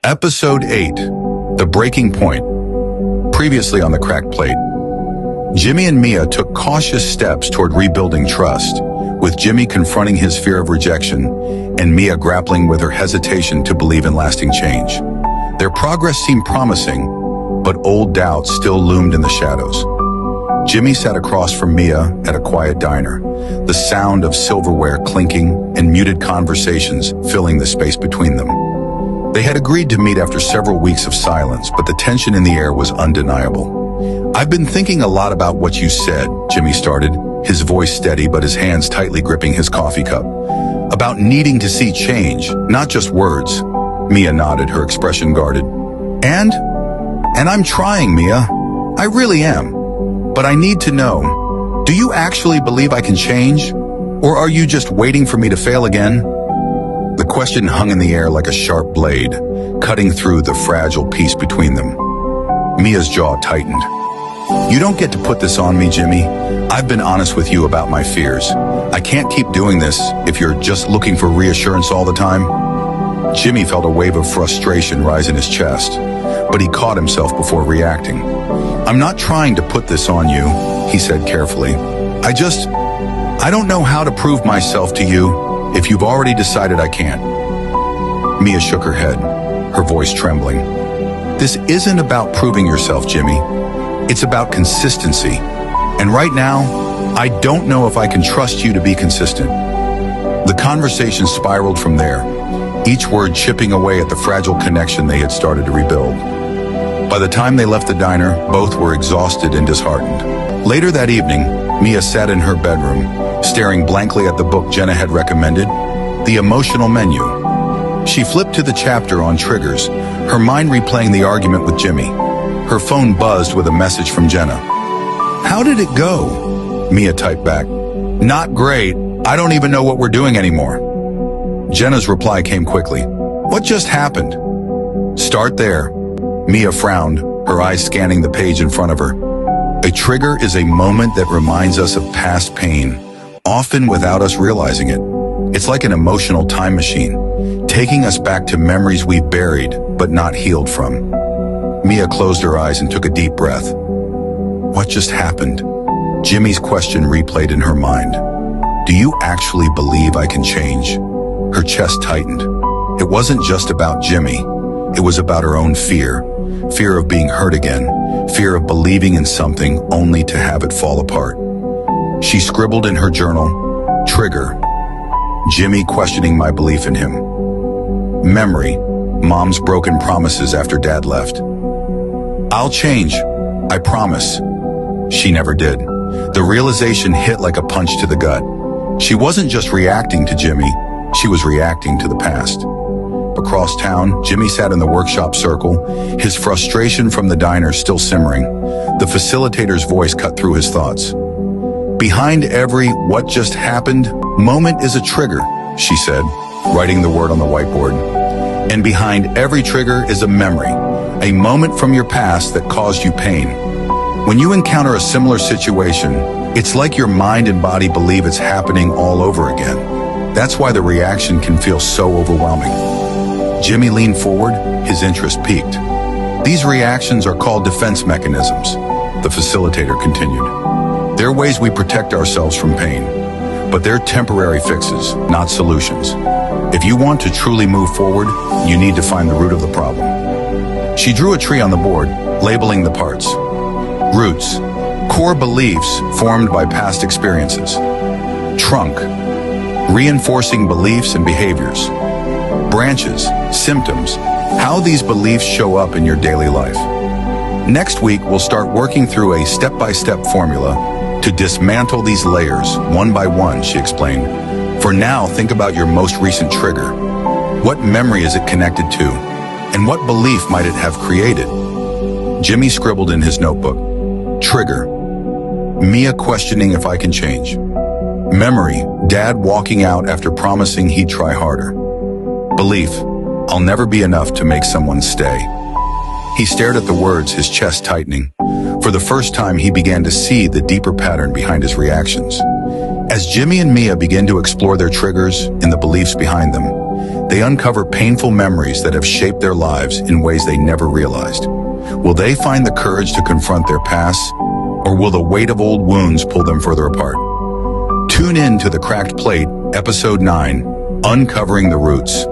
Episode 8, The Breaking Point. Previously on the Cracked Plate, Jimmy and Mia took cautious steps toward rebuilding trust, with Jimmy confronting his fear of rejection and Mia grappling with her hesitation to believe in lasting change. Their progress seemed promising, but old doubts still loomed in the shadows. Jimmy sat across from Mia at a quiet diner, the sound of silverware clinking and muted conversations filling the space between them. They had agreed to meet after several weeks of silence, but the tension in the air was undeniable. "I've been thinking a lot about what you said," Jimmy started, his voice steady but his hands tightly gripping his coffee cup. "About needing to see change, not just words." Mia nodded, her expression guarded. And I'm trying, Mia. I really am. But I need to know, do you actually believe I can change? Or are you just waiting for me to fail again? The question hung in the air like a sharp blade, cutting through the fragile peace between them. Mia's jaw tightened. "You don't get to put this on me, Jimmy. I've been honest with you about my fears. I can't keep doing this if you're just looking for reassurance all the time." Jimmy felt a wave of frustration rise in his chest, but he caught himself before reacting. "I'm not trying to put this on you," he said carefully. I don't know how to prove myself to you if you've already decided I can't." Mia shook her head, her voice trembling. "This isn't about proving yourself, Jimmy. It's about consistency. And right now, I don't know if I can trust you to be consistent." The conversation spiraled from there, each word chipping away at the fragile connection they had started to rebuild. By the time they left the diner, both were exhausted and disheartened. Later that evening, Mia sat in her bedroom, staring blankly at the book Jenna had recommended, The Emotional Menu. She flipped to the chapter on triggers, her mind replaying the argument with Jimmy. Her phone buzzed with a message from Jenna. "How did it go?" Mia typed back. "Not great. I don't even know what we're doing anymore." Jenna's reply came quickly. "What just happened?" "Start there." Mia frowned, her eyes scanning the page in front of her. A trigger is a moment that reminds us of past pain, often without us realizing it. It's like an emotional time machine, taking us back to memories we've buried but not healed from. Mia closed her eyes and took a deep breath. "What just happened?" Jimmy's question replayed in her mind. "Do you actually believe I can change?" Her chest tightened. It wasn't just about Jimmy. It was about her own fear. Fear of being hurt again. Fear of believing in something only to have it fall apart. She scribbled in her journal, "Trigger. Jimmy questioning my belief in him. Memory. Mom's broken promises after Dad left. I'll change. I promise." She never did. The realization hit like a punch to the gut. She wasn't just reacting to Jimmy. She was reacting to the past. Across town, Jimmy sat in the workshop circle, his frustration from the diner still simmering. The facilitator's voice cut through his thoughts. "Behind every "what just happened" moment is a trigger," she said, writing the word on the whiteboard. "And behind every trigger is a memory, a moment from your past that caused you pain. When you encounter a similar situation, it's like your mind and body believe it's happening all over again. That's why the reaction can feel so overwhelming." Jimmy leaned forward, his interest piqued. "These reactions are called defense mechanisms," the facilitator continued. "They're ways we protect ourselves from pain, but they're temporary fixes, not solutions. If you want to truly move forward, you need to find the root of the problem." She drew a tree on the board, labeling the parts. Roots, core beliefs formed by past experiences. Trunk, reinforcing beliefs and behaviors. Branches, symptoms, how these beliefs show up in your daily life. Next week, we'll start working through a step-by-step formula to dismantle these layers one by one, she explained. For now, think about your most recent trigger. What memory is it connected to? And what belief might it have created? Jimmy scribbled in his notebook. Trigger. Mia questioning if I can change. Memory. Dad walking out after promising he'd try harder. Belief. I'll never be enough to make someone stay. He stared at the words, his chest tightening. For the first time, he began to see the deeper pattern behind his reactions. As Jimmy and Mia began to explore their triggers and the beliefs behind them, They uncover painful memories that have shaped their lives in ways they never realized. Will they find the courage to confront their past, or will the weight of old wounds pull them further apart? Tune in to The Cracked Plate, Episode 9, Uncovering the Roots.